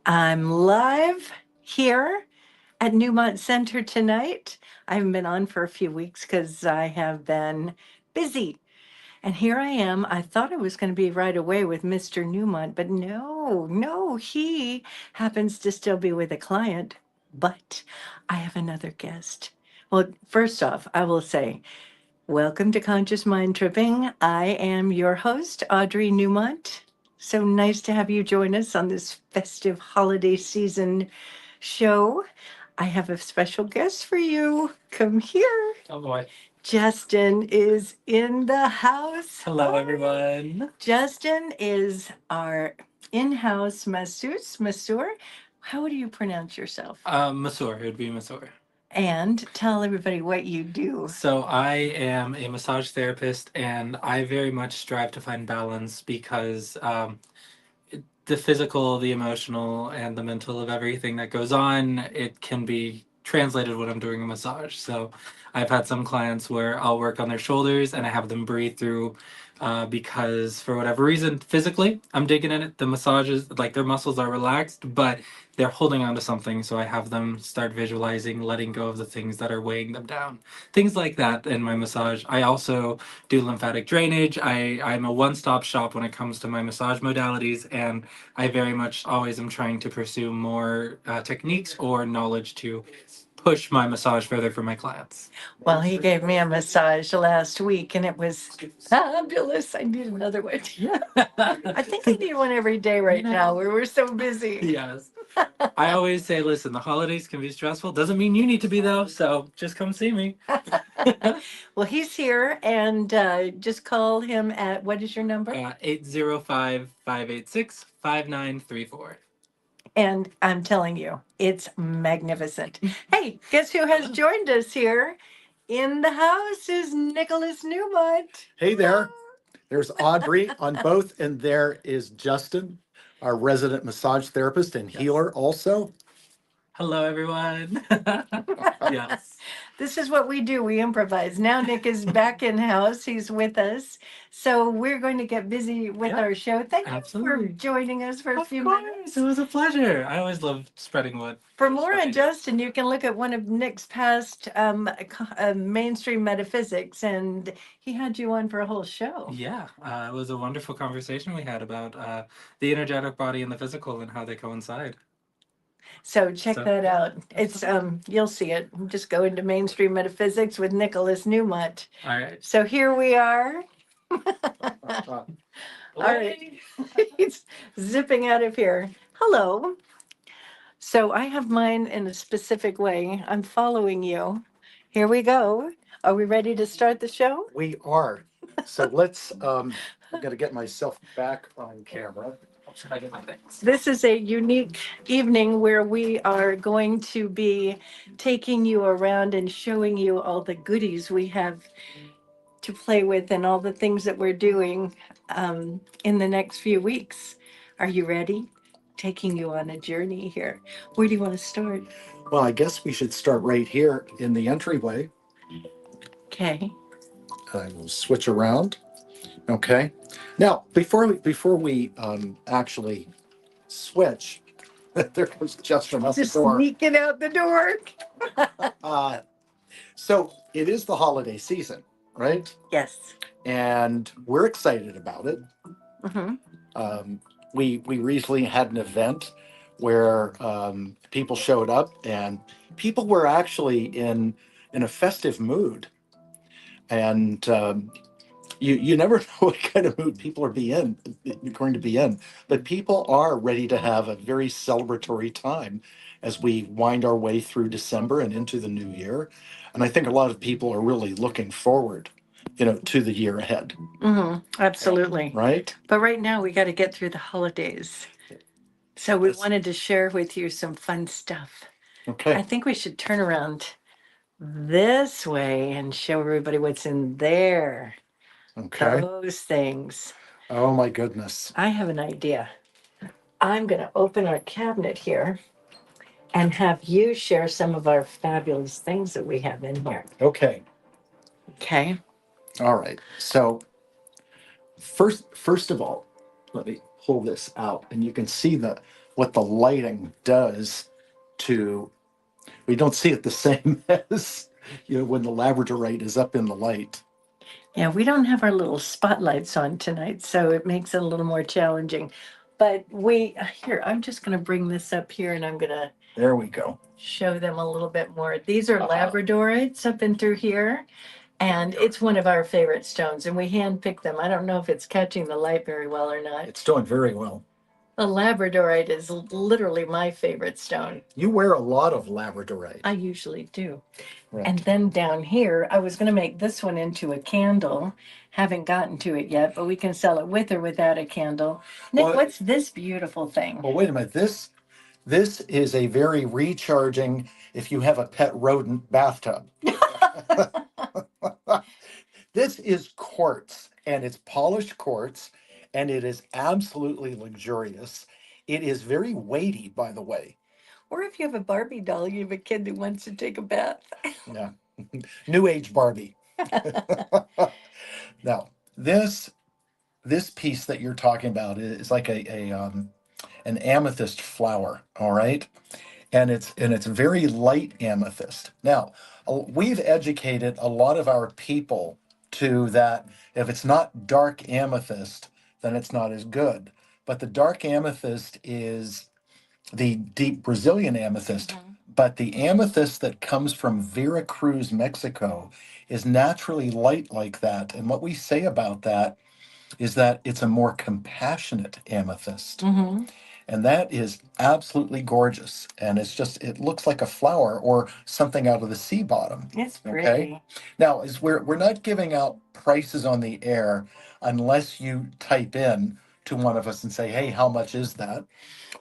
I'm live here at Newmont Center tonight. I haven't been on for a few weeks because I have been busy. And here I am. I thought I was going to be right away with Mr. Newmont, but no, he happens to still be with a client. But I have another guest. Well, first off, I will say, welcome to Conscious Mind Tripping. I am your host, Audrey Newmont. So nice to have you join us on this festive holiday season show. I have a special guest for you. Come here. Oh boy. Justin is in the house. Hello, Hi. everyone. Justin is our in-house masseur. How do you pronounce yourself? Masseur. It would be masseur. And tell everybody what you do. So I am a massage therapist, and I very much strive to find balance because the physical, the emotional, and the mental of everything that goes on, it can be translated when I'm doing a massage. So I've had some clients where I'll work on their shoulders and I have them breathe through because for whatever reason, physically, I'm digging in it. The massages, like their muscles are relaxed, but they're holding on to something. So I have them start visualizing, letting go of the things that are weighing them down. Things like that in my massage. I also do lymphatic drainage. I'm a one-stop shop when it comes to my massage modalities, and I very much always am trying to pursue more techniques or knowledge to push my massage further for my clients. Well, he gave me a massage last week and it was fabulous. I need another one. I think I need one every day right now. We're so busy. Yes. I always say, listen, the holidays can be stressful. Doesn't mean you need to be, though. So just come see me. Well, he's here and just call him at what is your number? 805-586-5934. And I'm telling you, it's magnificent. Hey, guess who has joined us here? In the house is Nicholas Newmont. Hey there. There's Audrey on both, and there is Justin, our resident massage therapist and healer also. Hello, everyone. Yes. This is what we do. We improvise. Now Nick is back in house. He's with us. So we're going to get busy with Yeah, our show. Thank you absolutely. for joining us for a Of few course, minutes. it was a pleasure. I always love spreading what. For more on Justin, you can look at one of Nick's past mainstream metaphysics, and he had you on for a whole show. Yeah, it was a wonderful conversation we had about the energetic body and the physical and how they coincide. So check that out. It's you'll see it. Just go into mainstream metaphysics with Nicholas Newmont. All right. So here we are. All right. He's zipping out of here. Hello. So I have mine in a specific way. I'm following you. Here we go. Are we ready to start the show? We are. So let's, I'm going to get myself back on camera. Should I get my things? This is a unique evening where we are going to be taking you around and showing you all the goodies we have to play with and all the things that we're doing in the next few weeks. Are you ready? Taking you on a journey here. Where do you want to start? Well, I guess we should start right here in the entryway. Okay. I will switch around. Okay. Now, before we actually switch, there goes Justin out the Just door. sneaking out the door. So it is the holiday season, right? Yes. And we're excited about it. Mm-hmm. We recently had an event where people showed up and people were actually in a festive mood, and you never know what kind of mood people are going to be in, but people are ready to have a very celebratory time as we wind our way through December and into the new year. And I think a lot of people are really looking forward, to the year ahead. Mm-hmm. Absolutely. Right? But right now we got to get through the holidays. So we wanted to share with you some fun stuff. Okay. I think we should turn around this way and show everybody what's in there. Okay. Those things. Oh my goodness. I have an idea. I'm going to open our cabinet here and have you share some of our fabulous things that we have in here. Okay. Okay. All right. So first of all, let me pull this out, and you can see the what the lighting does to, we don't see it the same as, when the labradorite is up in the light. Yeah, we don't have our little spotlights on tonight, so it makes it a little more challenging. But here, I'm just going to bring this up here and I'm going to There we go. show them a little bit more. These are labradorites up and through here. And it's one of our favorite stones, and we handpick them. I don't know if it's catching the light very well or not. It's doing very well. The labradorite is literally my favorite stone. You wear a lot of labradorite. I usually do. Right. And then down here, I was going to make this one into a candle. Haven't gotten to it yet, but we can sell it with or without a candle. Nick, Well, what's this beautiful thing? Well, wait a minute. This is a very recharging, if you have a pet rodent, bathtub. This is quartz, and it's polished quartz, and it is absolutely luxurious. It is very weighty, by the way. Or if you have a Barbie doll, you have a kid that wants to take a bath. Yeah. New age Barbie. Now, this piece that you're talking about is like an amethyst flower, all right? And it's very light amethyst. Now, we've educated a lot of our people to that if it's not dark amethyst, then it's not as good. But the dark amethyst is the deep Brazilian amethyst. Mhm. But the amethyst that comes from Veracruz, Mexico, is naturally light like that. And what we say about that is that it's a more compassionate amethyst. Mm-hmm. And that is absolutely gorgeous. And it looks like a flower or something out of the sea bottom. It's pretty. Okay. Now, we're not giving out prices on the air unless you type in to one of us and say, hey, how much is that?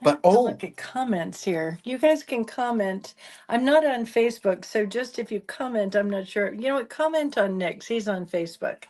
But look at comments here. You guys can comment. I'm not on Facebook, so just if you comment, I'm not sure. You know what? Comment on Nick's. He's on Facebook.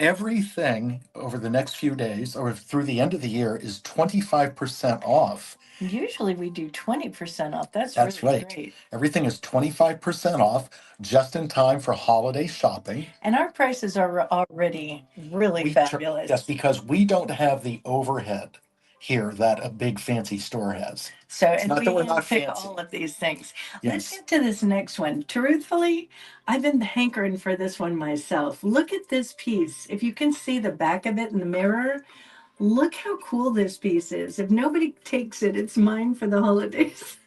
Everything over the next few days or through the end of the year is 25% off. Usually we do 20% off. That's really right. Great. Everything is 25% off, just in time for holiday shopping. And our prices are already really fabulous. Yes, because we don't have the overhead here that a big fancy store has. So, it's and not we that we're not pick fancy. all of these things. Yes. Let's get to this next one. Truthfully, I've been hankering for this one myself. Look at this piece. If you can see the back of it in the mirror, look how cool this piece is. If nobody takes it, it's mine for the holidays.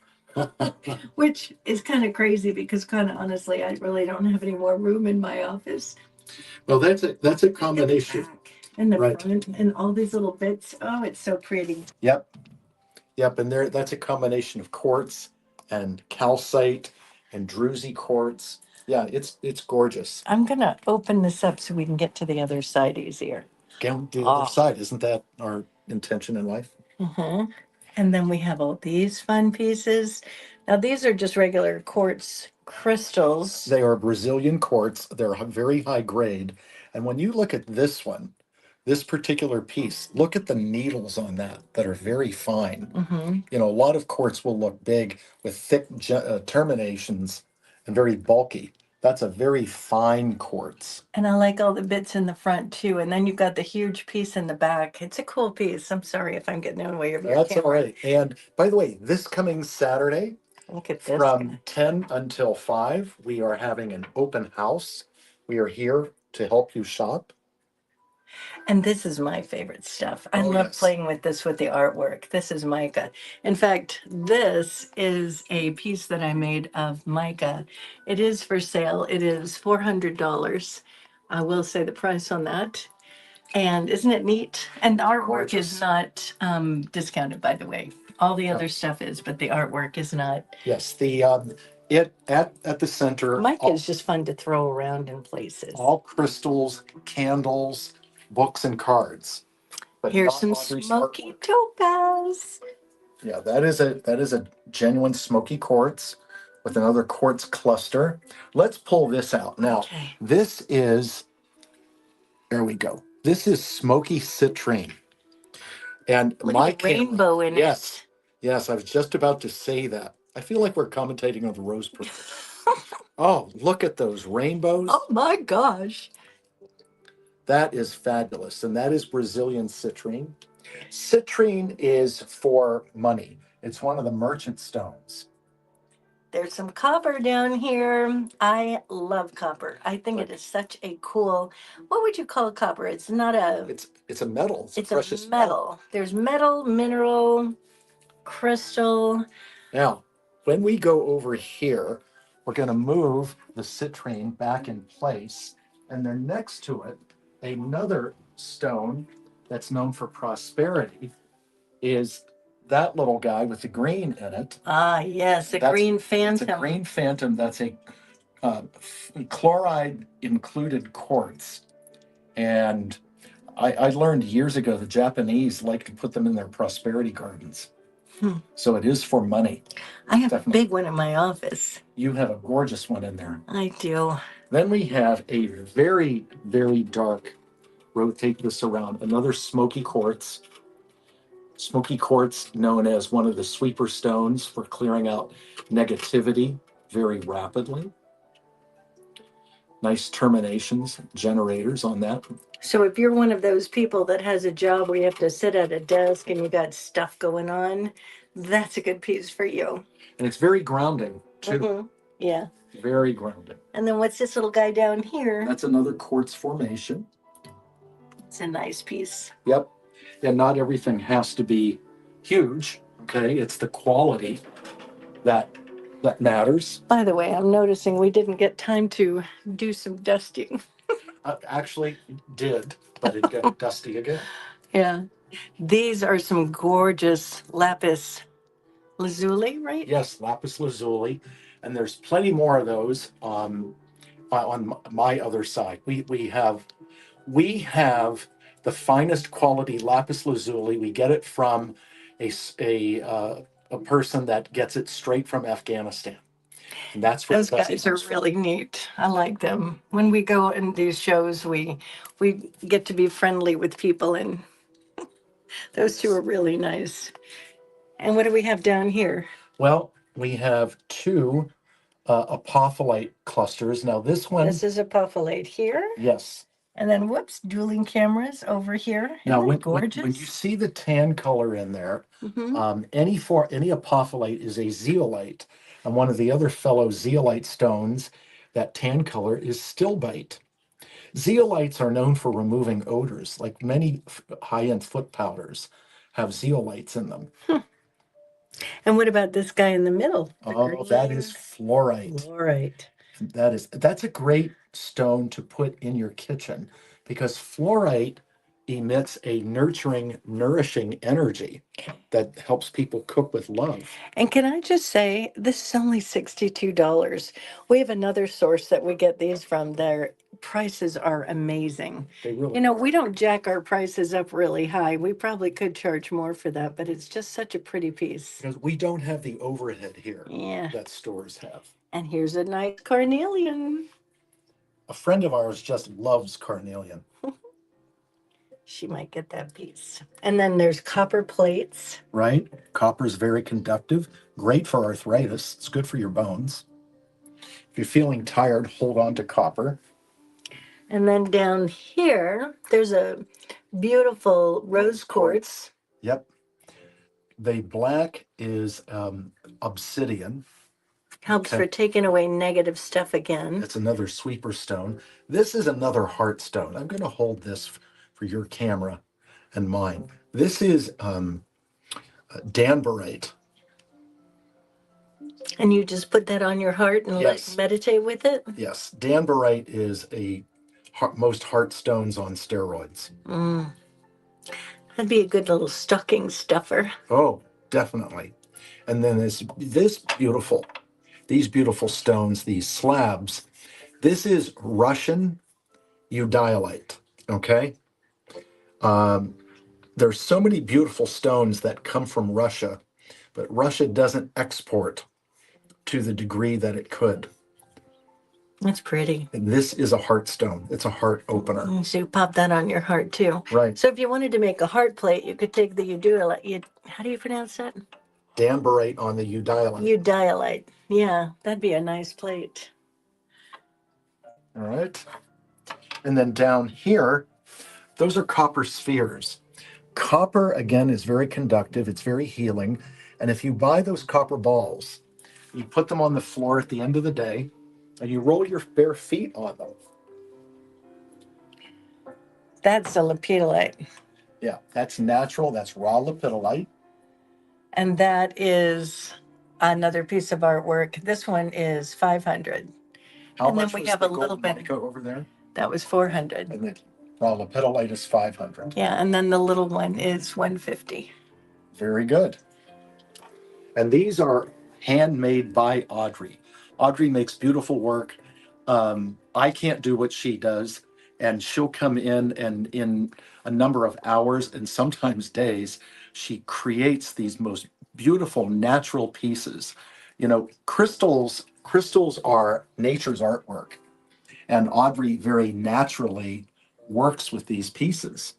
Which is kind of crazy because kind of honestly, I really don't have any more room in my office. Well, that's a combination. And the front and all these little bits. Oh, it's so pretty. Yep. And that's a combination of quartz and calcite and druzy quartz. Yeah, it's gorgeous. I'm gonna open this up so we can get to the other side easier. Get on the other side. Isn't that our intention in life? Mm-hmm. And then we have all these fun pieces. Now these are just regular quartz crystals. They are Brazilian quartz. They're very high grade. And when you look at this one, this particular piece, look at the needles on that are very fine. Mm-hmm. A lot of quartz will look big with thick terminations and very bulky. That's a very fine quartz. And I like all the bits in the front too. And then you've got the huge piece in the back. It's a cool piece. I'm sorry if I'm getting in the way of your That's camera. all right. And by the way, this coming Saturday, look at this from 10 until 5, we are having an open house. We are here to help you shop. And this is my favorite stuff. I love playing with this with the artwork. This is mica. In fact, this is a piece that I made of mica. It is for sale. It is $400. I will say the price on that. And isn't it neat? And the artwork is not discounted, by the way. All the other stuff is, but the artwork is not. Yes, the at the center. Mica is just fun to throw around in places. All crystals, candles, books, and cards. But here's some smoky topaz. Yeah, that is a genuine smoky quartz with another quartz cluster. Let's pull this out now. Okay. This is. There we go. This is smoky citrine. And look my at the rainbow in it. Yes, I was just about to say that. I feel like we're commentating on the rose parade. Oh, look at those rainbows. Oh my gosh. That is fabulous. And that is Brazilian citrine. Citrine is for money. It's one of the merchant stones. There's some copper down here. I love copper. I think it Right. is such a cool, what would you call copper? It's not a, It's a metal. It's it's a a precious metal. metal. There's metal, mineral, crystal. Now, when we go over here, we're going to move the citrine back in place, and then next to it, another stone that's known for prosperity is that little guy with the green in it. Ah, yes, a That's- green It's a phantom. green phantom. That's a chloride included quartz. And I learned years ago the Japanese like to put them in their prosperity gardens. So it is for money. I have Definitely. a big one in my office. You have a gorgeous one in there. I do. Then we have a very, very dark, rotate this around, another smoky quartz. Smoky quartz, known as one of the sweeper stones for clearing out negativity very rapidly. Nice terminations, generators on that. So if you're one of those people that has a job where you have to sit at a desk and you got stuff going on, that's a good piece for you. And it's very grounding, too. Mhm. Yeah. Very grounding. And then what's this little guy down here? That's another quartz formation. It's a nice piece. Yep. And not everything has to be huge. Okay. It's the quality that matters. By the way, I'm noticing we didn't get time to do some dusting. Actually did, but it got dusty again. Yeah. These are some gorgeous lapis lazuli, right? Yes, lapis lazuli. And there's plenty more of those on my other side. We have the finest quality lapis lazuli. We get it from a person that gets it straight from Afghanistan. And that's where Those the best guys are comes from. really neat. I like them. When we go and do shows, we get to be friendly with people, and those two are really nice. And what do we have down here? Well, we have two apophyllite clusters. Now this one, This is a puffalate here, yes. and then whoops, dueling cameras over here. Now Isn't that when you gorgeous? see the tan color in there, Mhm. any apophyllite is a zeolite, and one of the other fellow zeolite stones, that tan color is stilbite. Zeolites are known for removing odors, like many high-end foot powders have zeolites in them. And what about this guy in the middle? The Oh, that green is fluorite. fluorite. That's a great stone to put in your kitchen because fluorite emits a nurturing, nourishing energy that helps people cook with love. And can I just say, this is only $62. We have another source that we get these from. Their prices are amazing. They really You know, are. we don't jack our prices up really high. We probably could charge more for that, but it's just such a pretty piece. Because we don't have the overhead here Yeah. that stores have. And here's a nice carnelian. A friend of ours just loves carnelian. She might get that piece. And then there's copper plates. Right? Copper is very conductive, great for arthritis. It's good for your bones. If you're feeling tired, hold on to copper. And then down here, there's a beautiful rose quartz. Yep. The black is obsidian. Helps Okay. for taking away negative stuff again. That's another sweeper stone. This is another heart stone. I'm going to hold this for your camera and mine. This is danbarite. And you just put that on your heart and Yes. meditate with it? Yes, danbarite is most heart stones on steroids. Mm. That'd be a good little stocking stuffer. Oh, definitely. And then these beautiful stones, these slabs. This is Russian eudialyte. Okay. There's so many beautiful stones that come from Russia, but Russia doesn't export to the degree that it could. That's pretty. And this is a heart stone. It's a heart opener. So you pop that on your heart too. Right. So if you wanted to make a heart plate, you could take the eudialyte. How do you pronounce that? Danbarite on the eudialyte. Eudialyte. Yeah, that'd be a nice plate. All right. And then down here, those are copper spheres. Copper, again, is very conductive. It's very healing. And if you buy those copper balls, you put them on the floor at the end of the day, and you roll your bare feet on them. That's a lepidolite. Yeah, that's natural. That's raw lepidolite. And that is another piece of artwork. This one is 500. How And then much we was have the a little gold bit. mica over there? That was 400. And the raw lepidolite is 500. Yeah, and then the little one is 150. Very good. And these are handmade by Audrey. Audrey makes beautiful work. I can't do what she does, and she'll come in and in a number of hours and sometimes days, she creates these most beautiful natural pieces. You know, crystals are nature's artwork, and Audrey very naturally works with these pieces.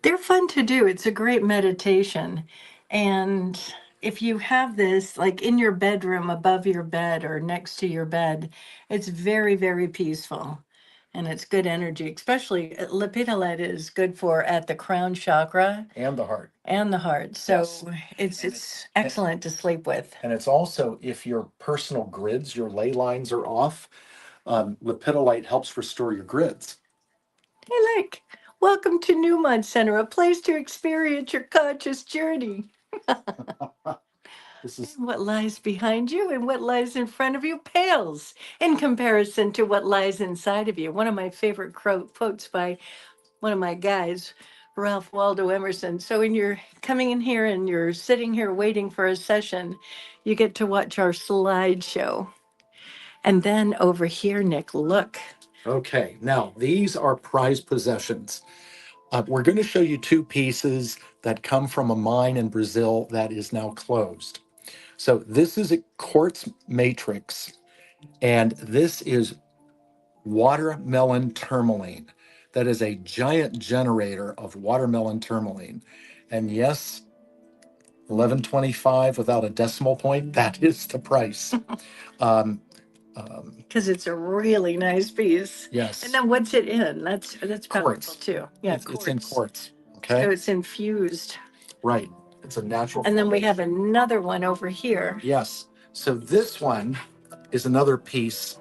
They're fun to do. It's a great meditation. And if you have this like in your bedroom, above your bed, or next to your bed, it's very, very peaceful. And it's good energy, especially lepidolite is good for at the crown chakra And the heart. and the heart. So Yes. it's excellent to sleep with. And it's also, if your personal grids, your ley lines are off, lepidolite helps restore your grids. Hey, Nick, welcome to Newmont Center, a place to experience your conscious journey. This is And what lies behind you and what lies in front of you pales in comparison to what lies inside of you. One of my favorite quotes by one of my guys, Ralph Waldo Emerson. So when you're coming in here and you're sitting here waiting for a session, you get to watch our slideshow. And then over here, Nick, look. okay. Now, these are prized possessions. We're going to show you two pieces that come from a mine in Brazil that is now closed. So this is a quartz matrix, and this is watermelon tourmaline. That is a giant generator of watermelon tourmaline. And yes, 1125 without a decimal point, that is the price. Because it's a really nice piece. Yes. And then what's it in? That's powerful Quartz. too. Yeah, It's in quartz. So Okay. it's infused. Right. It's a natural. And then we have formation. another one over here. Yes. So this one is another piece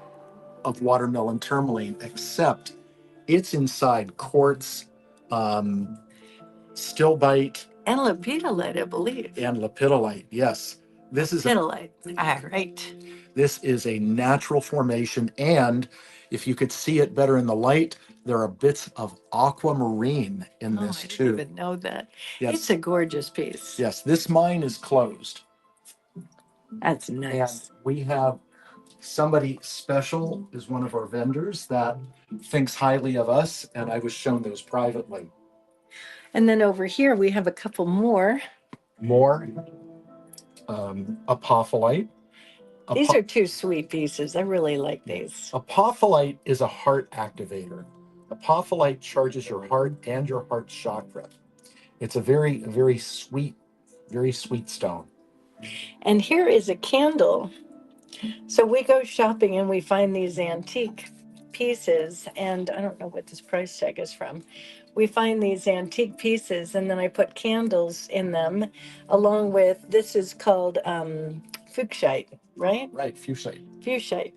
of watermelon tourmaline, except it's inside quartz, stilbite, And lepidolite, I believe. and lepidolite. Yes. This is Lepidolite. All right. this is a natural formation, and if you could see it better in the light, there are bits of aquamarine in Oh, I this didn't too. even know that. Yes. It's a gorgeous piece. Yes, this mine is closed. That's nice. And we have somebody special is one of our vendors that thinks highly of us, and I was shown those privately. And then over here, we have a couple more. More apophyllite. These are two sweet pieces. I really like these. Apophyllite is a heart activator. Apophyllite charges your heart and your heart chakra. It's a very sweet stone. And here is a candle. So we go shopping and we find these antique pieces, and I don't know what this price tag is from. We find these antique pieces, and then I put candles in them, along with this is called fuchsite, right? Right, fuchsite. Fuchsite.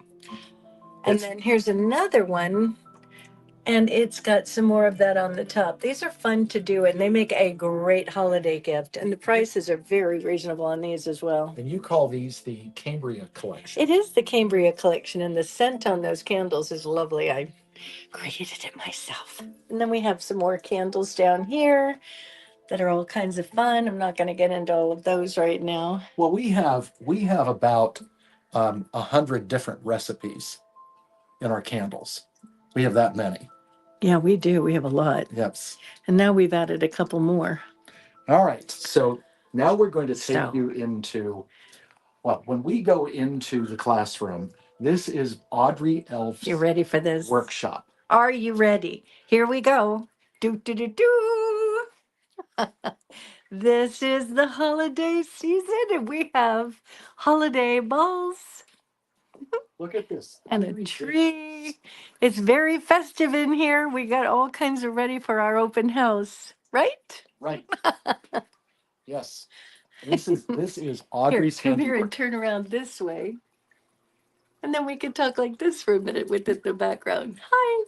And then here's another one, and it's got some more of that on the top. These are fun to do, and they make a great holiday gift. And the prices are very reasonable on these as well. And you call these the Cambria collection. It is the Cambria collection, and the scent on those candles is lovely. I created it myself. And then we have some more candles down here that are all kinds of fun. I'm not going to get into all of those right now. Well, we have about 100 different recipes in our candles. We have that many. Yeah, we do. We have a lot. Yes. And now we've added a couple more. All right. So now we're going to take So- you into, well, when we go into the classroom, this is Audrey Elf's You ready for this? workshop. Are you ready? Here we go. Do, do, do, do. This is the holiday season, and we have holiday balls Look at this. and a tree. It's very festive in here. We got all kinds of ready for our open house, right? Right. Yes. This is Here, Audrey's come here and handiwork. turn around this way. And then we can talk like this for a minute with the background. Hi.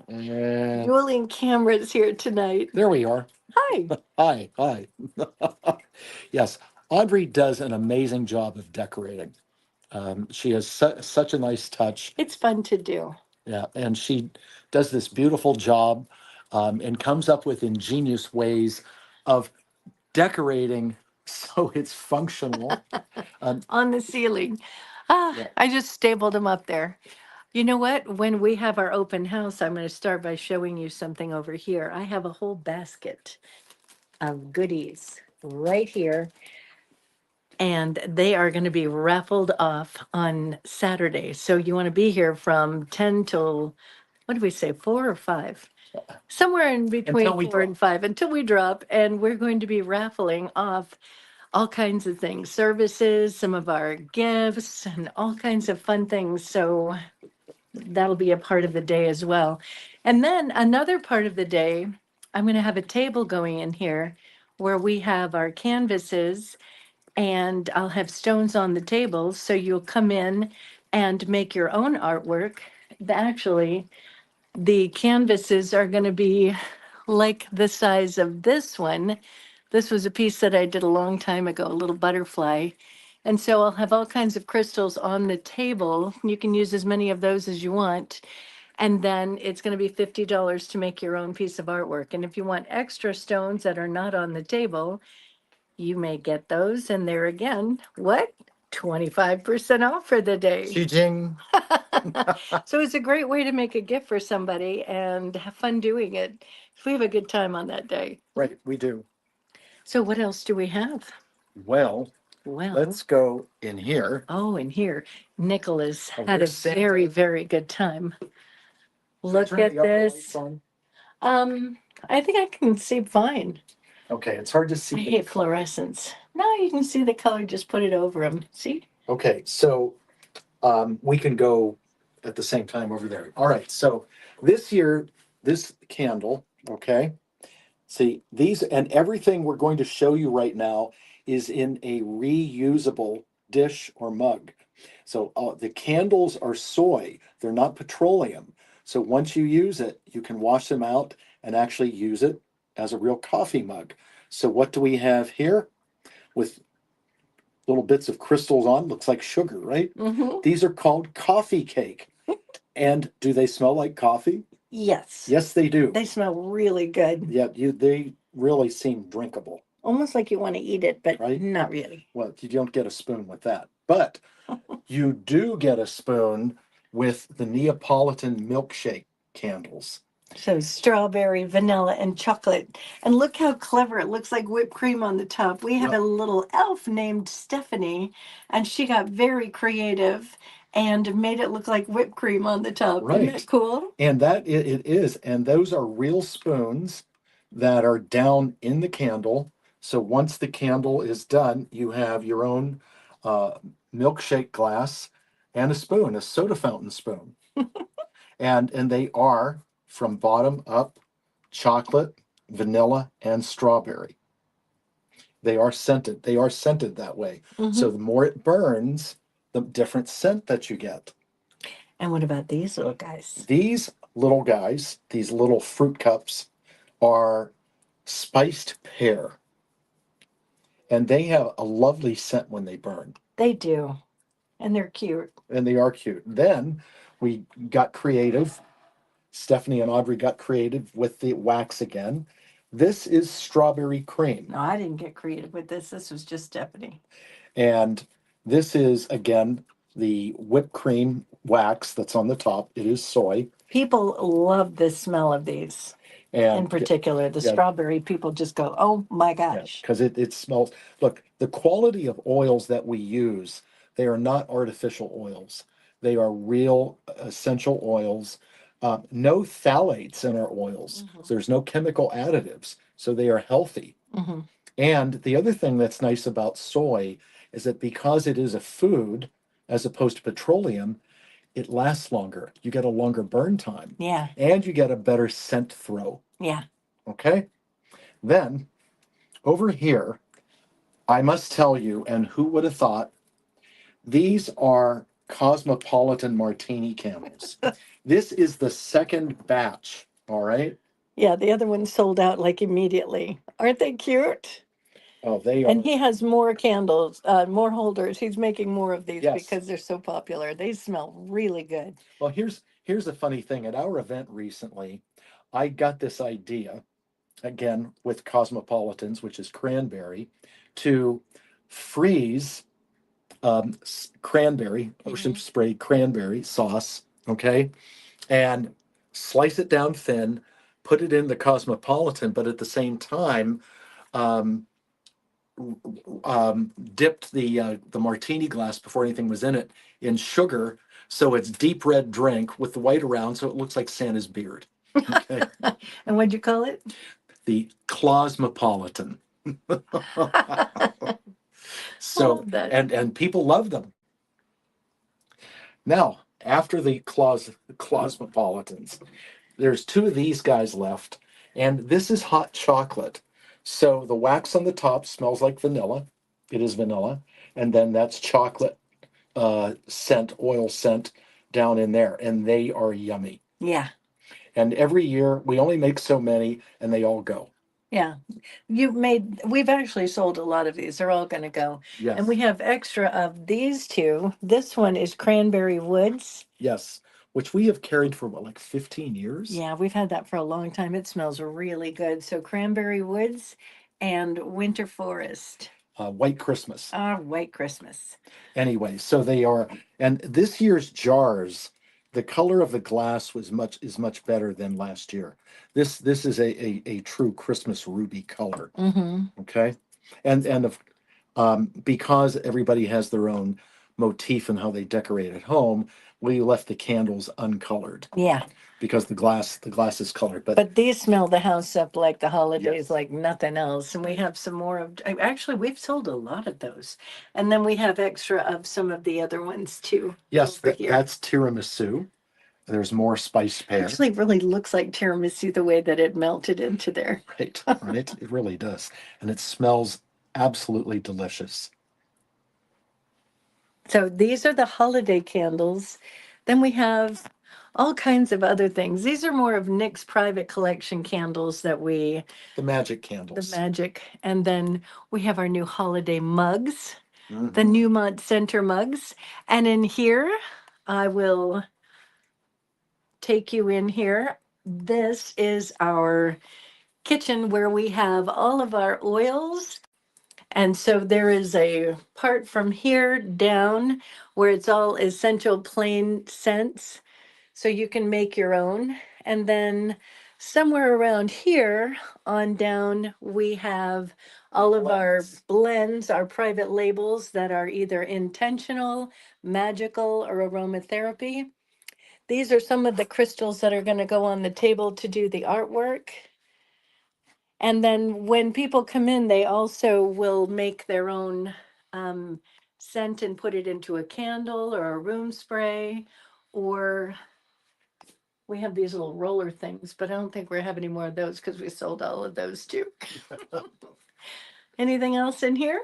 And Dueling cameras here tonight. there we are. Hi. Hi, hi. Yes, Audrey does an amazing job of decorating. She has such a nice touch. It's fun to do. Yeah, and she does this beautiful job and comes up with ingenious ways of decorating so it's functional. On the ceiling. Yeah. I just stapled them up there. You know what? When we have our open house, I'm going to start by showing you something over here. I have a whole basket of goodies right here, and they are going to be raffled off on Saturday. So you want to be here from 10 till, what do we say, 4 or 5? Somewhere in between Until we 4 and 5 until we drop. And we're going to be raffling off all kinds of things, services, some of our gifts, and all kinds of fun things. So that'll be a part of the day as well. And then another part of the day, I'm going to have a table going in here where we have our canvases, and I'll have stones on the tables. So you'll come in and make your own artwork. Actually, the canvases are going to be like the size of this one. This was a piece that I did a long time ago, a little butterfly. And so I'll have all kinds of crystals on the table. You can use as many of those as you want. And then it's going to be $50 to make your own piece of artwork. And if you want extra stones that are not on the table, you may get those. And there again, what? 25% off for the day. Jing. So it's a great way to make a gift for somebody and have fun doing it. We have a good time on that day. Right, we do. So what else do we have? Well, Well, let's go in here. oh, and here, Nicholas Oh, had a there's Santa. very, very good time. Should I Look turn at the upper lights this. on? I think I can see fine. Okay, it's hard to I see. hate fluorescence. No, you can see the color. Just put it over them. See? Okay, so we can go at the same time over there. All right, so this year, this candle, okay, see these and everything we're going to show you right now is in a reusable dish or mug. So the candles are soy, they're not petroleum. So once you use it, you can wash them out and actually use it as a real coffee mug. So what do we have here with little bits of crystals on? Looks like sugar, right? Mm-hmm. These are called coffee cake. And do they smell like coffee? Yes. Yes, they do. They smell really good. Yeah, they really seem drinkable. Almost like you want to eat it, but Right? not really. Well, you don't get a spoon with that. But you do get a spoon with the Neapolitan milkshake candles. So strawberry, vanilla, and chocolate. And look how clever. It looks like whipped cream on the top. We have Yep. a little elf named Stephanie, and she got very creative and made it look like whipped cream on the top. Isn't Right. that cool? And that it is. And those are real spoons that are down in the candle. So once the candle is done, you have your own milkshake glass and a spoon, a soda fountain spoon. and they are from bottom up chocolate, vanilla, and strawberry. They are scented. They are scented that way. Mhm. So the more it burns, the different scent that you get. And what about these little guys? These little guys, these little fruit cups, are spiced pear. And they have a lovely scent when they burn. They do. And they're cute. And they are cute. Then we got creative. Stephanie and Audrey got creative with the wax again. This is strawberry cream. No, I didn't get creative with this. This was just Stephanie. And this is, again, the whipped cream wax that's on the top. It is soy. People love the smell of these. And in particular, the yeah. strawberry, people just go, oh my gosh. Because it smells. Look, the quality of oils that we use, they are not artificial oils. They are real essential oils. No phthalates in our oils. Mhm. So there's no chemical additives. So they are healthy. Mm-hmm. And the other thing that's nice about soy is that because it is a food, as opposed to petroleum, it lasts longer. You get a longer burn time. Yeah. And you get a better scent throw. Yeah. Okay? Then over here, I must tell you, and who would have thought, these are Cosmopolitan Martini candles. This is the second batch, all right? Yeah, the other one sold out like immediately. Aren't they cute? Oh, they And are, he has more candles, more holders. He's making more of these yes. because they're so popular. They smell really good. Well, here's a funny thing. At our event recently, I got this idea, again, with Cosmopolitans, which is cranberry, to freeze cranberry, ocean spray cranberry sauce, okay? And slice it down thin, put it in the Cosmopolitan, but at the same time, um, dipped the martini glass before anything was in it in sugar, so it's deep red drink with the white around, so it looks like Santa's beard. Okay, And what'd you call it? the Cosmopolitan. So love that. and people love them. Now, after the Cosmopolitans, there's two of these guys left, and this is hot chocolate. So the wax on the top smells like vanilla. It is vanilla, and then that's chocolate scent, oil scent down in there, and they are yummy. Yeah. And every year we only make so many, and they all go. Yeah. We've actually sold a lot of these. They're all going to go. Yes. And we have extra of these two. This one is Cranberry Woods. Yes, which we have carried for what, like 15 years? Yeah, we've had that for a long time. It smells really good. So Cranberry Woods and Winter Forest. White Christmas. White Christmas. Anyway, so they are, and this year's jars, the color of the glass is much better than last year. This is a true Christmas ruby color. Mm-hmm. Okay, and because everybody has their own motif and how they decorate at home, we left the candles uncolored. Yeah. Because the glass is colored, but these smell the house up like the holidays, yes, like nothing else. And we have some more of. Actually, we've sold a lot of those, and then we have extra of some of the other ones too. Yes, that's tiramisu. There's more spiced pear. Actually, really looks like tiramisu the way that it melted into there. Right, right. It really does, and it smells absolutely delicious. So these are the holiday candles. Then we have all kinds of other things. These are more of Nick's private collection candles that The magic the candles. magic. And then we have our new holiday mugs, the Mhm. Newmont Center mugs. And in here, I will take you in here. This is our kitchen where we have all of our oils. And so there is a part from here down where it's all essential plain scents. So you can make your own. And then somewhere around here on down, we have all of our blends, our private labels that are either intentional, magical, or aromatherapy. These are some of the crystals that are going to go on the table to do the artwork. And then when people come in, they also will make their own scent and put it into a candle or a room spray, or we have these little roller things, but I don't think we have any more of those because we sold all of those too. Anything else in here?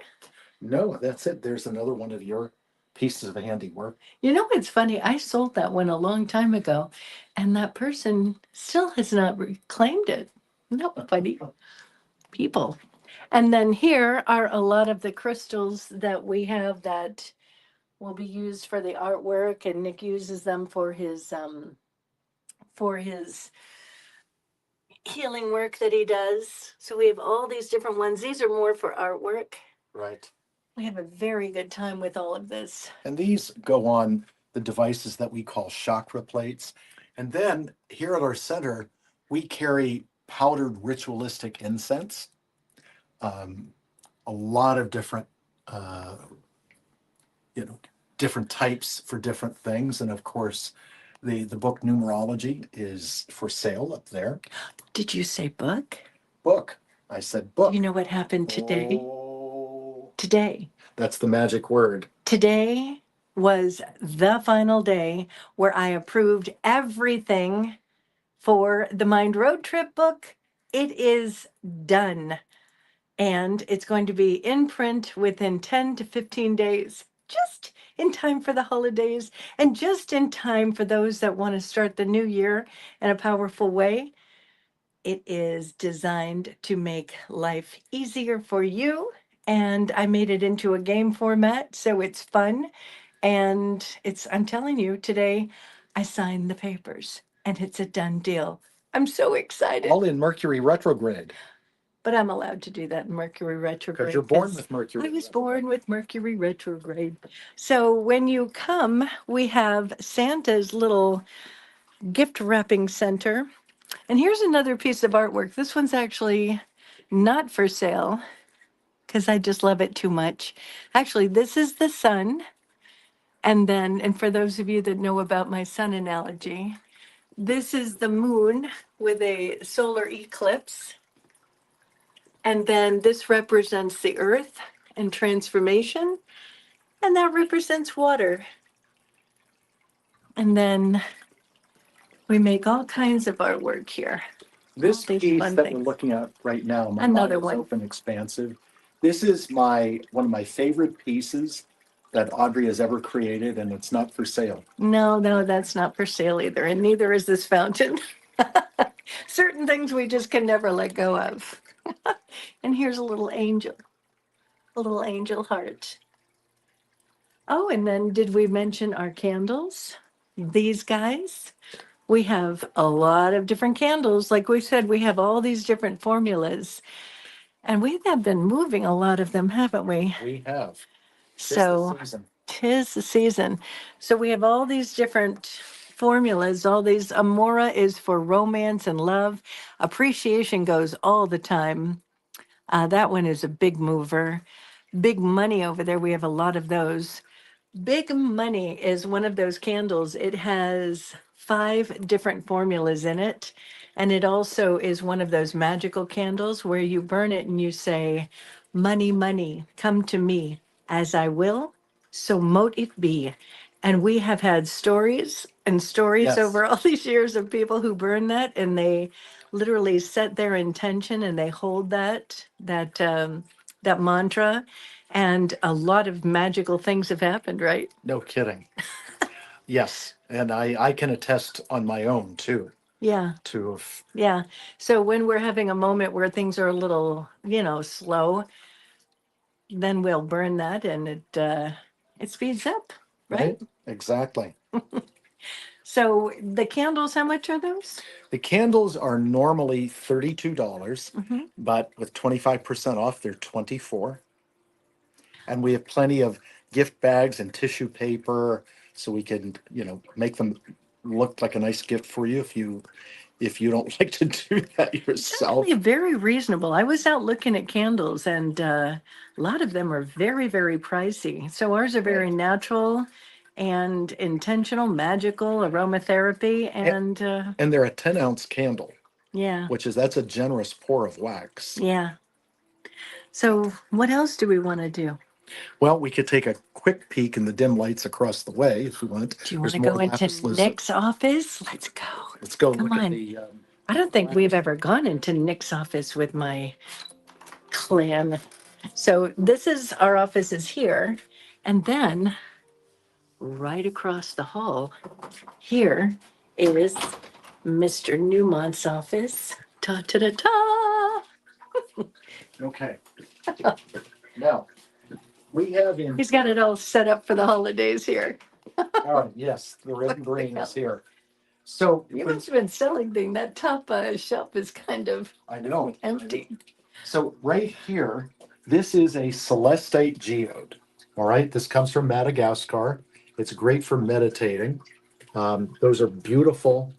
No, that's it. There's another one of your pieces of handiwork. You know, it's funny. I sold that one a long time ago, and that person still has not reclaimed it. Nobody. People. And then here are a lot of the crystals that we have that will be used for the artwork, and Nick uses them for his healing work that he does. So we have all these different ones. These are more for artwork. Right. We have a very good time with all of this. And these go on the devices that we call chakra plates. And then here at our center, we carry powdered ritualistic incense. A lot of different, different types for different things. And of course, the book Numerology is for sale up there. Did you say book? Book. I said book. You know what happened today? Oh, Today. that's the magic word. Today was the final day where I approved everything for the Mind Road Trip book it is done. And it's going to be in print within 10 to 15 days, just in time for the holidays and just in time for those that want to start the new year in a powerful way. It is designed to make life easier for you. And I made it into a game format, so it's fun. And I'm telling you, today I signed the papers and it's a done deal. I'm so excited. All in Mercury retrograde. But I'm allowed to do that in Mercury retrograde. Because you're born 'cause with Mercury. I was born with Mercury retrograde. So when you come, we have Santa's little gift wrapping center. And here's another piece of artwork. This one's actually not for sale because I just love it too much. Actually, this is the sun. And for those of you that know about my sun analogy, this is the moon with a solar eclipse. And then this represents the earth and transformation, and that represents water. And then we make all kinds of artwork here. This All these piece fun that we're things. looking at right now, my Another mind is one. open, expansive. This is one of my favorite pieces that Audrey has ever created, and it's not for sale. No, that's not for sale either, and neither is this fountain. Certain things we just can never let go of. And here's a little angel heart. Oh, and then did we mention our candles? These guys? We have a lot of different candles. Like we said, we have all these different formulas, and we have been moving a lot of them, haven't we? We have. So, 'tis the season. So we have all these different formulas, all these. Amora is for romance and love. Appreciation goes all the time. That one is a big mover. Big money over there. We have a lot of those. Big Money is one of those candles. It has 5 different formulas in it. And it also is one of those magical candles where you burn it and you say, "Money, money, come to me as I will, so mote it be." And we have had stories and stories Yes. over all these years of people who burn that and they literally set their intention and they hold that mantra, and a lot of magical things have happened, right? No kidding. Yes, and I can attest on my own too. Yeah, To yeah. So when we're having a moment where things are a little, slow, then we'll burn that and it speeds up, right? Exactly. So the candles, how much are those? The candles are normally $32, Mhm. but with 25% off, they're 24. And we have plenty of gift bags and tissue paper, so we can, make them look like a nice gift for you if you don't like to do that yourself. Actually, very reasonable. I was out looking at candles, and a lot of them are very, very pricey. So ours are very natural and intentional, magical aromatherapy, and And they're a 10-ounce candle, yeah, that's a generous pour of wax. yeah. So what else do we want to do? Well, we could take a quick peek in the dim lights across the way if we want. Do you want There's to more go into lapis lazuli. Nick's office? Let's go. Let's go Come look at on. the. I don't think we've ever gone into Nick's office with my clan. So this is our office is here, and then right across the hall here is Mr. Newmont's office. Ta ta ta ta. Okay. Now, we have in. He's got it all set up for the holidays here. Oh, yes, the red and green is here. So You must have been selling things. That top shelf is kind of I know. empty. So right here, this is a celestite geode. All right, this comes from Madagascar. It's great for meditating. Those are beautiful,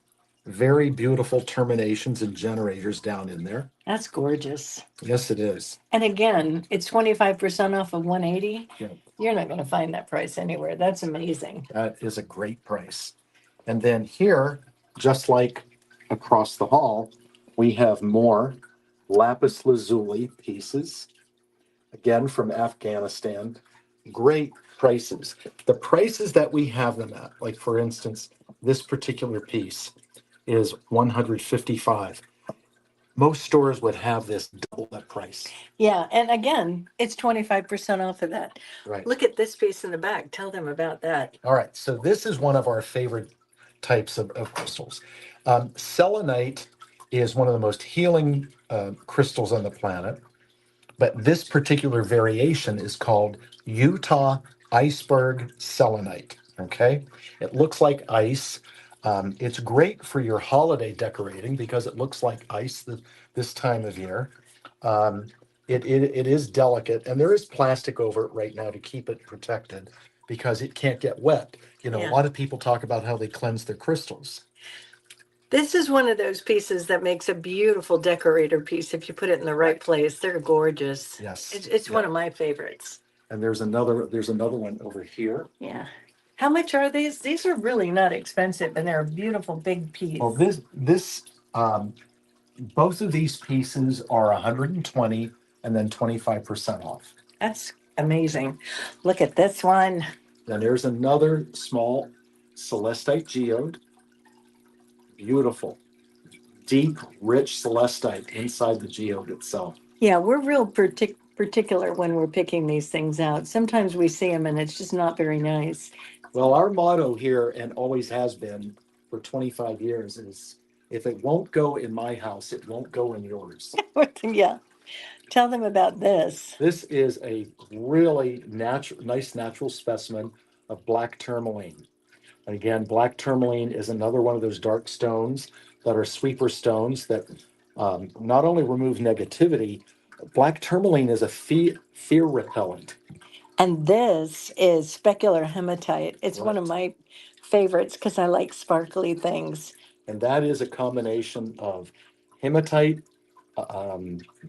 very beautiful terminations and generators down in there. That's gorgeous. Yes, it is. And again, it's 25% off of 180. Yeah. You're not going to find that price anywhere. That's amazing. That is a great price. And then here, just like across the hall, we have more lapis lazuli pieces, again from Afghanistan. Great prices. The prices that we have them at, like for instance, this particular piece is $155. Most stores would have this double that price. Yeah, and again, it's 25% off of that. Right. Look at this piece in the back. Tell them about that. All right. So this is one of our favorite types of crystals. Selenite is one of the most healing crystals on the planet. But this particular variation is called Utah Iceberg Selenite. Okay. It looks like ice. It's great for your holiday decorating because it looks like ice this time of year. Um, it is delicate, and there is plastic over it right now to keep it protected because it can't get wet. You know, a Yeah. lot of people talk about how they cleanse their crystals. This is one of those pieces that makes a beautiful decorator piece if you put it in the right place. They're gorgeous. Yes. It's one of my favorites. And there's another one over here. Yeah. How much are these? These are really not expensive, and they're a beautiful big piece. Well, both of these pieces are 120 and then 25% off. That's amazing. Look at this one. Then there's another small celestite geode. Beautiful, deep, rich celestite inside the geode itself. Yeah, we're real particular when we're picking these things out. Sometimes we see them and it's just not very nice. Well, our motto here, and always has been for 25 years, is if it won't go in my house, it won't go in yours. Yeah. Tell them about this. This is a really nice natural specimen of black tourmaline. And again, black tourmaline is another one of those dark stones that are sweeper stones that not only remove negativity, black tourmaline is a fear repellent. And this is specular hematite. It's one of my favorites because I like sparkly things. And that is a combination of hematite,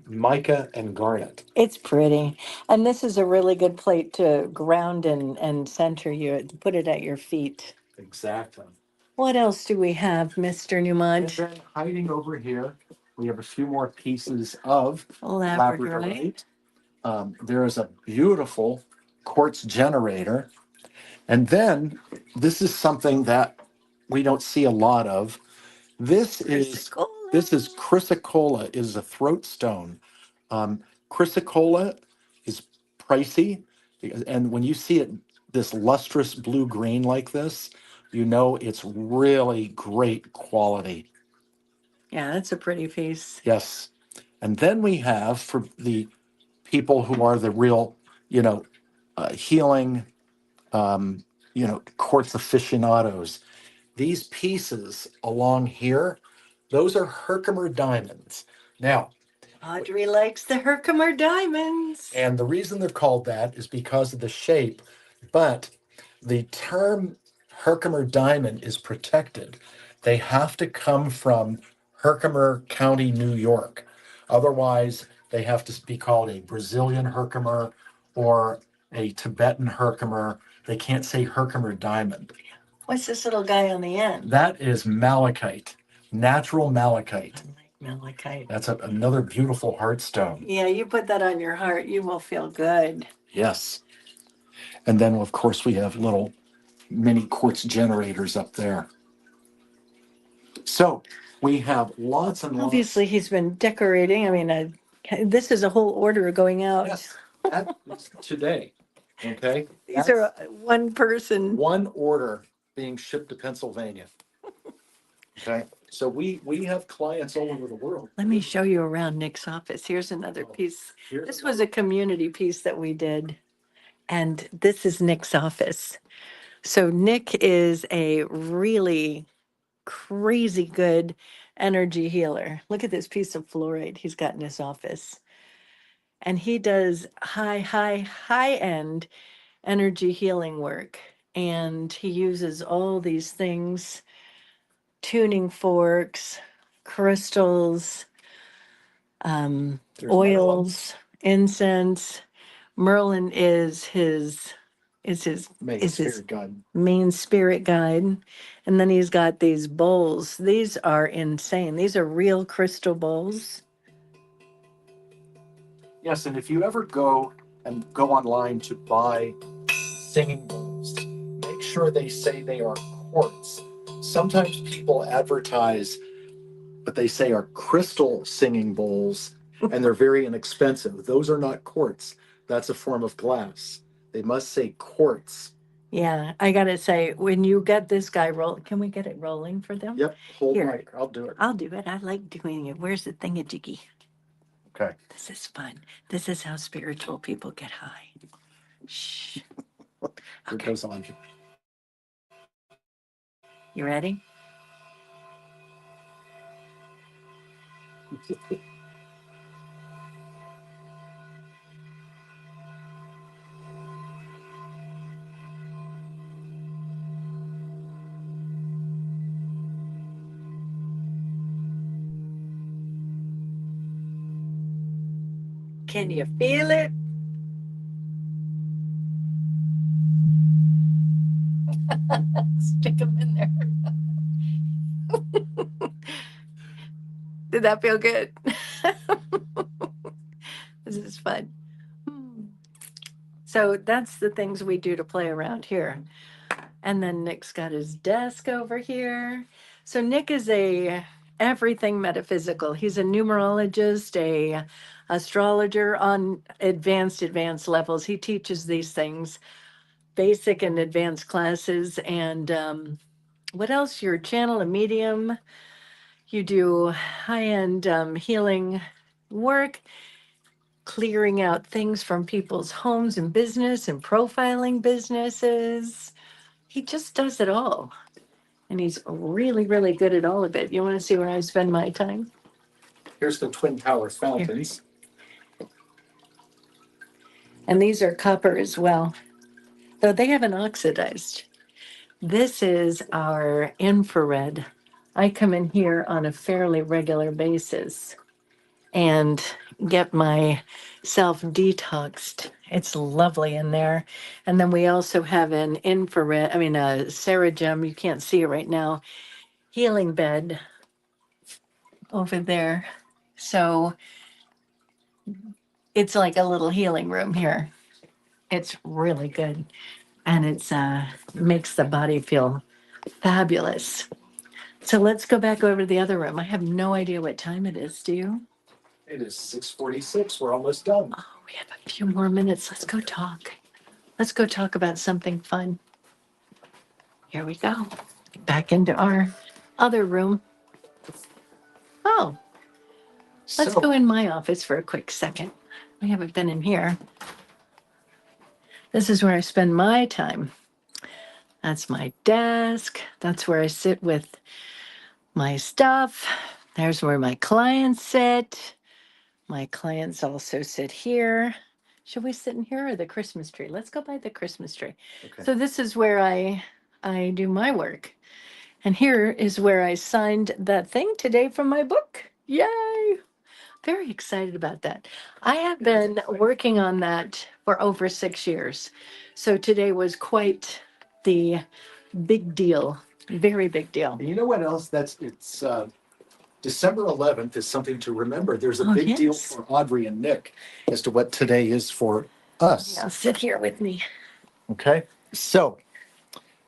mica, and garnet. It's pretty. And this is a really good plate to ground and center you, put it at your feet. Exactly. What else do we have, Mr. And Newmont? then hiding over here, we have a few more pieces of Labradorite. There is a beautiful quartz generator. And then this is something that we don't see a lot of. This is chrysocolla, is a throat stone. Chrysocolla is pricey, and when you see it this lustrous blue green like this, you know it's really great quality. Yeah, that's a pretty piece. Yes. And then we have, for the people who are the real, healing, quartz aficionados, these pieces along here, those are Herkimer diamonds. Now, Audrey likes the Herkimer diamonds. and the reason they're called that is because of the shape, but the term Herkimer diamond is protected. They have to come from Herkimer County, New York. Otherwise, they have to be called a Brazilian Herkimer or a Tibetan Herkimer. They can't say Herkimer diamond. What's this little guy on the end? That is malachite, natural malachite. I like malachite. That's another beautiful heartstone. Yeah, you put that on your heart, you will feel good. Yes. And then, of course, we have little mini quartz generators up there. So we have lots and lots. Obviously, he's been decorating. I mean, this is a whole order going out. Yes, that's today. Okay. These are one person. One order being shipped to Pennsylvania. Okay. So we have clients all over the world. Let me show you around Nick's office. Here's another piece. This was a community piece that we did. And this is Nick's office. So Nick is a really crazy good energy healer. Look at this piece of fluorite he's got in his office. And he does high end energy healing work. And he uses all these things, tuning forks, crystals, oils, incense. Merlin is his main spirit guide. And then he's got these bowls. These are insane. These are real crystal bowls. Yes, and if you ever go online to buy singing bowls, make sure they say they are quartz. Sometimes people advertise but they say are crystal singing bowls, and they're very inexpensive. Those are not quartz. That's a form of glass. They must say quartz. Yeah, I gotta say, when you get this guy roll, can we get it rolling for them? Yep, hold Here. mic. I'll do it. I'll do it. I like doing it. Where's the thingamajiggy? Okay. This is fun. This is how spiritual people get high. Shh. Here it goes on. You ready? Can you feel it? Stick them in there. Did that feel good? This is fun. So that's the things we do to play around here. And then Nick's got his desk over here. So Nick is a everything metaphysical. He's a numerologist, a astrologer on advanced levels. He teaches these things, basic and advanced classes. And what else? You're a channel, a medium. You do high-end healing work, clearing out things from people's homes and business and profiling businesses. He just does it all. And he's really, really good at all of it. You want to see where I spend my time? Here's the Twin Tower fountains. And these are copper as well, though they haven't oxidized. This is our infrared. I come in here on a fairly regular basis and get myself detoxed. It's lovely in there. And then we also have an infrared, I mean, a Ceragem, you can't see it right now, healing bed over there. So it's like a little healing room here. It's really good. And it's makes the body feel fabulous. So let's go back over to the other room. I have no idea what time it is. Do you? It is 6:46. We're almost done. Oh, we have a few more minutes. Let's go talk. Let's go talk about something fun. Here we go. Back into our other room. Oh, let's So, go in my office for a quick second. We haven't been in here. This is where I spend my time. That's my desk. That's where I sit with my stuff. There's where my clients sit. My clients also sit here. Should we sit in here or the Christmas tree? Let's go by the Christmas tree. okay. So this is where I do my work. And here is where I signed that thing today from my book. Yay! Very excited about that. I have been working on that for over 6 years. So today was quite the big deal. Very big deal. And you know what else? It's December 11th is something to remember. There's a Oh, big deal yes. for Audrey and Nick as to what today is for us. Yeah, sit here with me. Okay. So,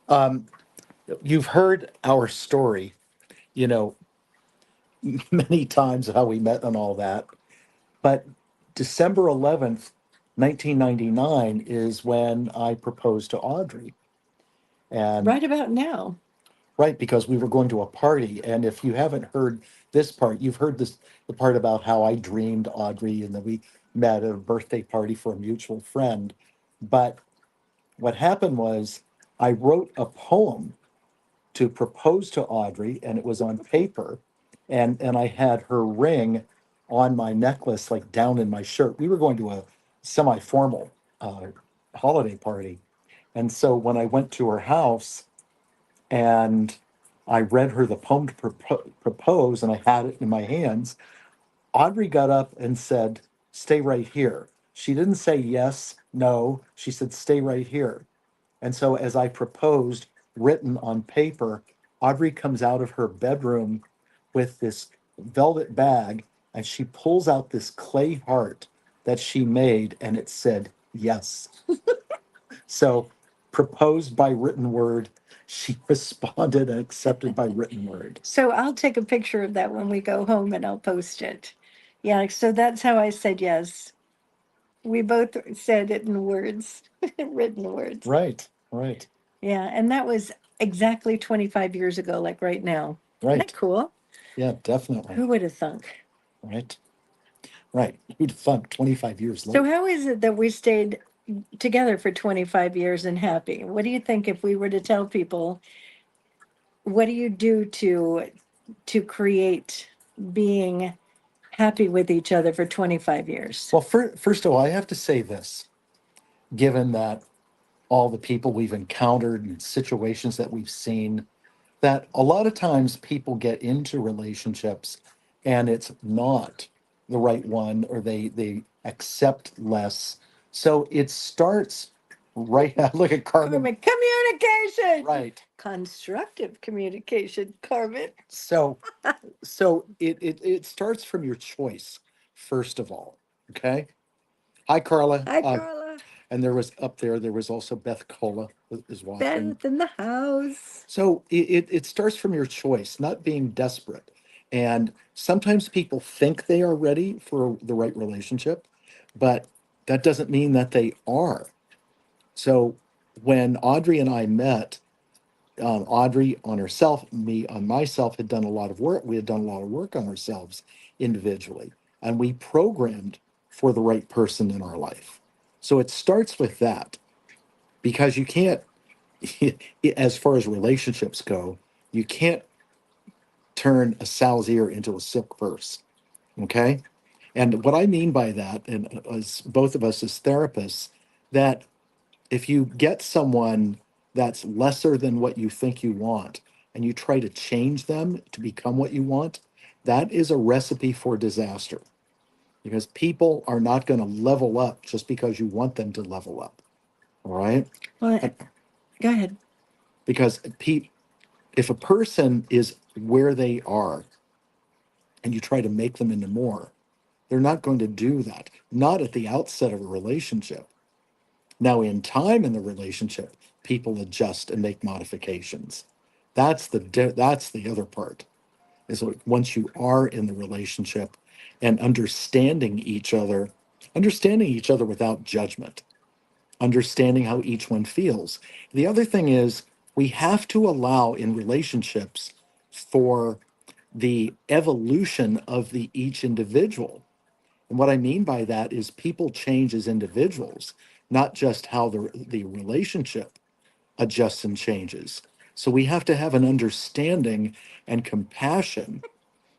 um, you've heard our story, you know, many times how we met and all that. But December 11th, 1999 is when I proposed to Audrey. And Right about now. right, because we were going to a party. And if you haven't heard this part, you've heard the part about how I dreamed Audrey and then we met at a birthday party for a mutual friend. But what happened was I wrote a poem to propose to Audrey, and it was on paper, and I had her ring on my necklace, like down in my shirt. We were going to a semi-formal holiday party, and so when I went to her house and I read her the poem to propose, and I had it in my hands, Audrey got up and said, "Stay right here." She didn't say yes, no. She said, "Stay right here." And so as I proposed, written on paper, Audrey comes out of her bedroom with this velvet bag and she pulls out this clay heart that she made and it said, yes. So proposed by written word. She responded and accepted by written word. So I'll take a picture of that when we go home and I'll post it. Yeah, so that's how I said yes. We both said it in words, written words. Right, right, Yeah, and that was exactly 25 years ago, like right now. Isn't right. that cool? Yeah, definitely. Who would have thunk? Right, right. Who'd have thunk 25 years So later? how is it that we stayed together for 25 years and happy? What do you think if we were to tell people, what do you do to create being happy with each other for 25 years? Well, first of all, I have to say this, given that all the people we've encountered and situations that we've seen, that a lot of times people get into relationships and it's not the right one, or they accept less. So it starts right now. Look at Carmen. Carmen, communication. Right. Constructive communication, Carmen. So it starts from your choice, first of all. Okay. Hi, Carla. Hi, Carla. And there was also Beth Cola is watching. Beth in the house. So it starts from your choice, not being desperate. And sometimes people think they are ready for the right relationship, but that doesn't mean that they are. So when Audrey and I met, Audrey on herself, me on myself, had done a lot of work. We had done a lot of work on ourselves individually, and we programmed for the right person in our life. So it starts with that, because you can't, as far as relationships go, you can't turn a sow's ear into a silk purse. Okay. And what I mean by that, and as both of us as therapists, that if you get someone that's lesser than what you think you want and you try to change them to become what you want, that is a recipe for disaster, because people are not going to level up just because you want them to level up. All right. Well, go ahead. Because if a person is where they are and you try to make them into more, they're not going to do that, not at the outset of a relationship. Now, in time in the relationship, people adjust and make modifications. That's the other part. Is like once you are in the relationship and understanding each other without judgment, understanding how each one feels. The other thing is, we have to allow in relationships for the evolution of the each individual. And what I mean by that is people change as individuals, not just how the relationship adjusts and changes. So we have to have an understanding and compassion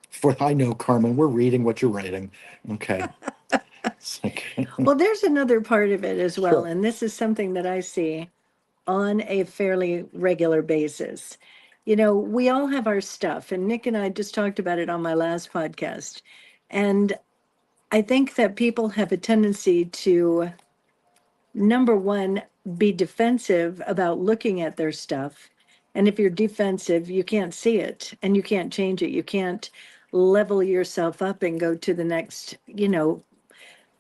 for, I know, Carmen, we're reading what you're writing. Okay. It's like, Well, there's another part of it as well, Sure. and this is something that I see on a fairly regular basis. You know, we all have our stuff, and Nick and I just talked about it on my last podcast. And I think that people have a tendency to, number one, be defensive about looking at their stuff. And if you're defensive, you can't see it and you can't change it. You can't level yourself up and go to the next,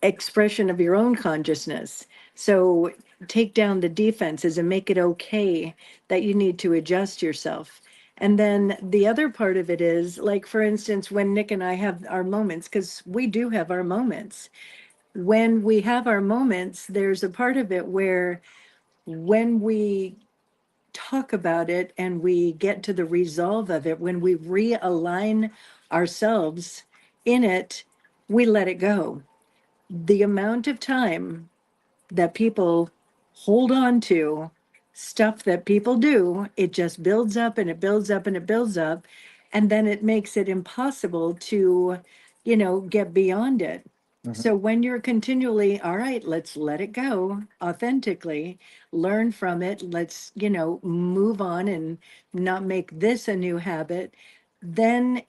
expression of your own consciousness. So take down the defenses and make it okay that you need to adjust yourself. And then the other part of it is, like, for instance, when Nick and I have our moments, because we do have our moments. When we have our moments, there's a part of it where when we talk about it and we get to the resolve of it, when we realign ourselves in it, we let it go. The amount of time that people hold on to stuff that people do, it just builds up and it builds up and it builds up. And then it makes it impossible to, get beyond it. So when you're continually, all right, let's let it go authentically, learn from it, let's, move on and not make this a new habit, then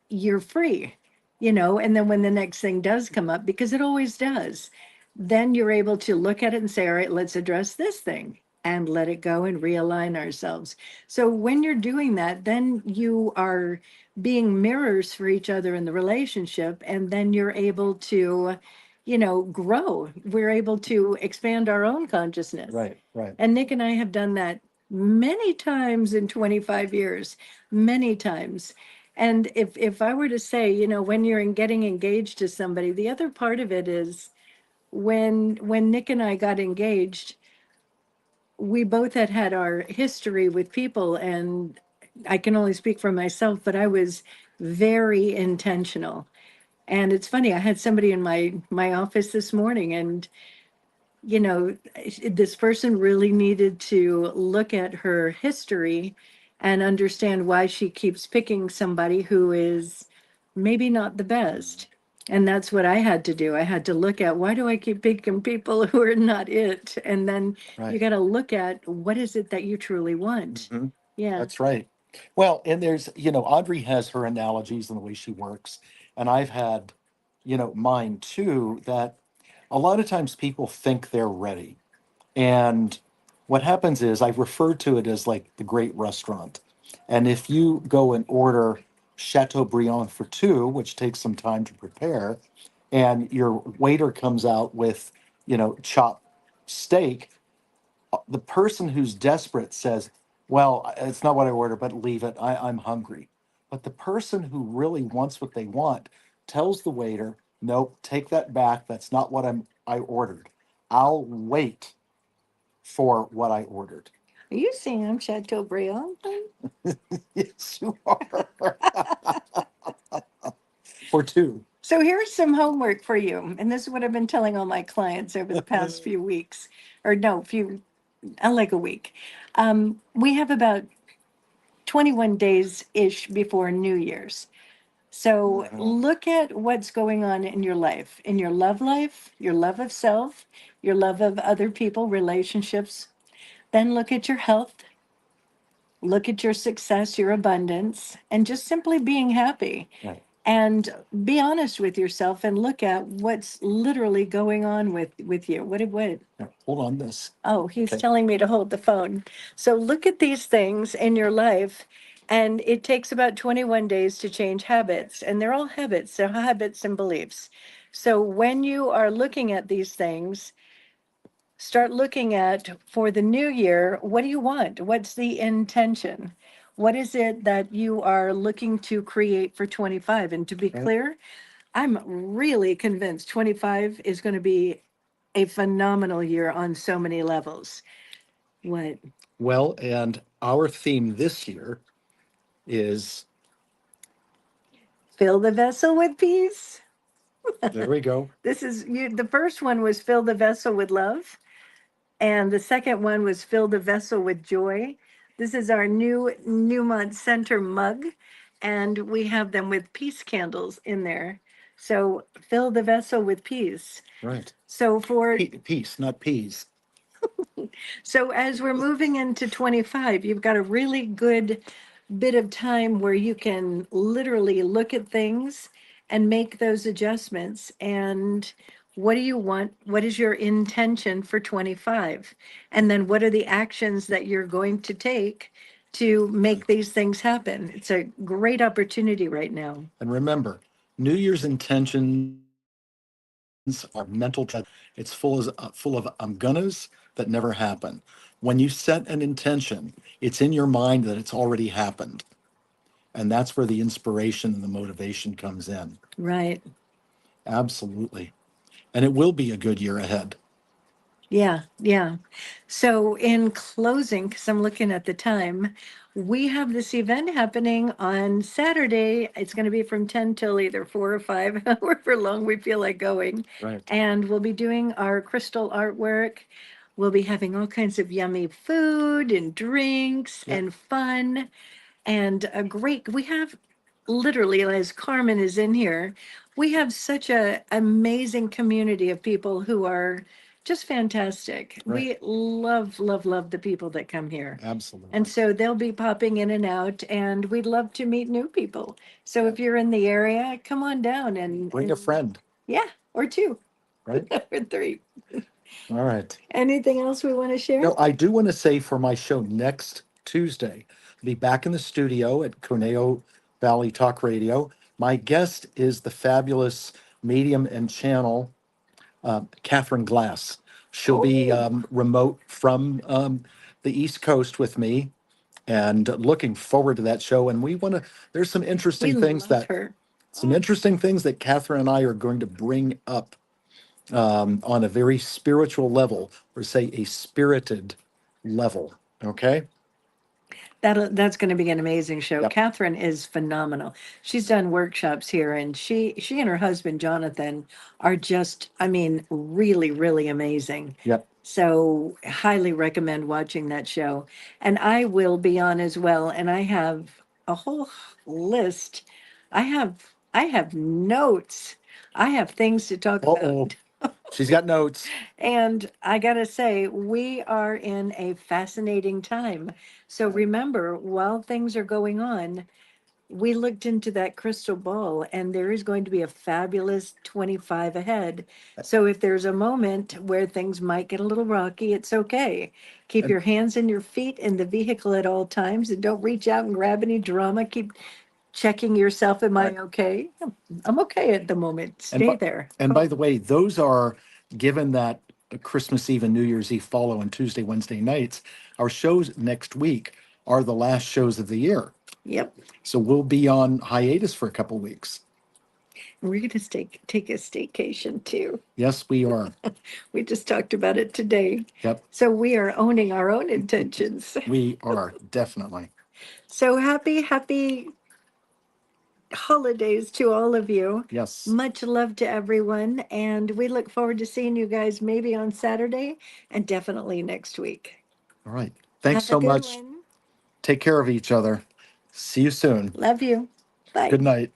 you're free, and then when the next thing does come up, because it always does, then you're able to look at it and say, all right, let's address this thing and let it go and realign ourselves. So when you're doing that, then you are being mirrors for each other in the relationship. And then you're able to, grow. We're able to expand our own consciousness. Right, right. And Nick and I have done that many times in 25 years, many times. And if I were to say, when you're getting engaged to somebody, the other part of it is when Nick and I got engaged, we both had our history with people, and I can only speak for myself, but I was very intentional. And it's funny, I had somebody in my office this morning, and this person really needed to look at her history and understand why she keeps picking somebody who is maybe not the best. And that's what I had to do. I had to look at, why do I keep picking people who are not it? And then you Right. got to look at, what is it that you truly want? Mhm. Yeah. That's right. Well, and there's, Audrey has her analogies and the way she works, and I've had, mine too, that a lot of times people think they're ready. And what happens is I've referred to it as like the great restaurant. And if you go and order Chateaubriand for two, which takes some time to prepare, and your waiter comes out with, chopped steak, the person who's desperate says, well, it's not what I ordered, but leave it. I'm hungry. But the person who really wants what they want tells the waiter, nope, take that back. That's not what I ordered. I'll wait for what I ordered. Are you saying I'm Chateaubriand? Yes, you are. For two. So here's some homework for you. And this is what I've been telling all my clients over the past few weeks, or no, like a week. We have about 21 days-ish before New Year's. So look at what's going on in your life, in your love life, your love of self, your love of other people, relationships. Then look at your health, look at your success, your abundance, and just simply being happy. Right. And be honest with yourself and look at what's literally going on with you. What? Now, hold on this. Oh, he's Okay. telling me to hold the phone. So look at these things in your life, and it takes about 21 days to change habits, and they're all habits. They're habits and beliefs. So when you are looking at these things, start looking at, for the new year, what do you want? What's the intention? What is it that you are looking to create for 25? And to be Right. clear, I'm really convinced 25 is going to be a phenomenal year on so many levels. What? Well, and our theme this year is, Fill the vessel with peace. there we go. This is the first one was fill the vessel with love. And the second one was fill the vessel with joy. This is our new Newmont Center mug. And we have them with peace candles in there. So fill the vessel with peace. Right. So Peace, not peas. So as we're moving into 25, you've got a really good bit of time where you can literally look at things and make those adjustments. And what do you want? What is your intention for 25? And then what are the actions that you're going to take to make these things happen? It's a great opportunity right now. And remember, New Year's intentions are mental. It's full of I'm gonnas that never happen. When you set an intention, it's in your mind that it's already happened. And that's where the inspiration and the motivation comes in. Right. Absolutely. And it will be a good year ahead. Yeah, yeah. So in closing, because I'm looking at the time, we have this event happening on Saturday. It's going to be from 10 till either 4 or 5, however long we feel like going. Right. And we'll be doing our crystal artwork. We'll be having all kinds of yummy food and drinks Yep. and fun. And we have literally, as Carmen is in here, we have such a amazing community of people who are just fantastic. Right. We love, love, love the people that come here. Absolutely. And so they'll be popping in and out, and we'd love to meet new people. So if you're in the area, come on down and Bring a friend. Yeah, or two, Right. or three. All right. Anything else we want to share? No, I do want to say for my show next Tuesday, I'll be back in the studio at Conejo Valley Talk Radio. My guest is the fabulous medium and channel Catherine Glass. She'll be remote from the East Coast with me, and looking forward to that show. And there's some We interesting things love her. that Catherine and I are going to bring up on a very spiritual level, or say a spirited level. Okay. That's going to be an amazing show. Yep. Catherine is phenomenal. She's done workshops here, and she and her husband Jonathan are just, I mean, really, really amazing. Yep. So highly recommend watching that show. And I will be on as well. And I have a whole list. I have notes. I have things to talk Uh-oh. about. She's got notes. And I gotta say, we are in a fascinating time. So remember, while things are going on, we looked into that crystal ball and there is going to be a fabulous 25 ahead. So if there's a moment where things might get a little rocky, it's okay. Keep And, your hands and your feet in the vehicle at all times and don't reach out and grab any drama. Keep checking yourself. Am I Right. okay? I'm okay at the moment. and, Stay by, there. and by the way, those are, given that Christmas Eve and New Year's Eve follow on Tuesday, Wednesday nights, our shows next week are the last shows of the year. Yep. So we'll be on hiatus for a couple weeks. We're going to take a staycation too. Yes, we are. We just talked about it today. Yep, So we are owning our own intentions. we are definitely. So happy holidays to all of you. Yes. Much love to everyone. And we look forward to seeing you guys maybe on Saturday and definitely next week. All right. Thanks Have a so good much. one. Take care of each other. See you soon. Love you. Bye. Good night.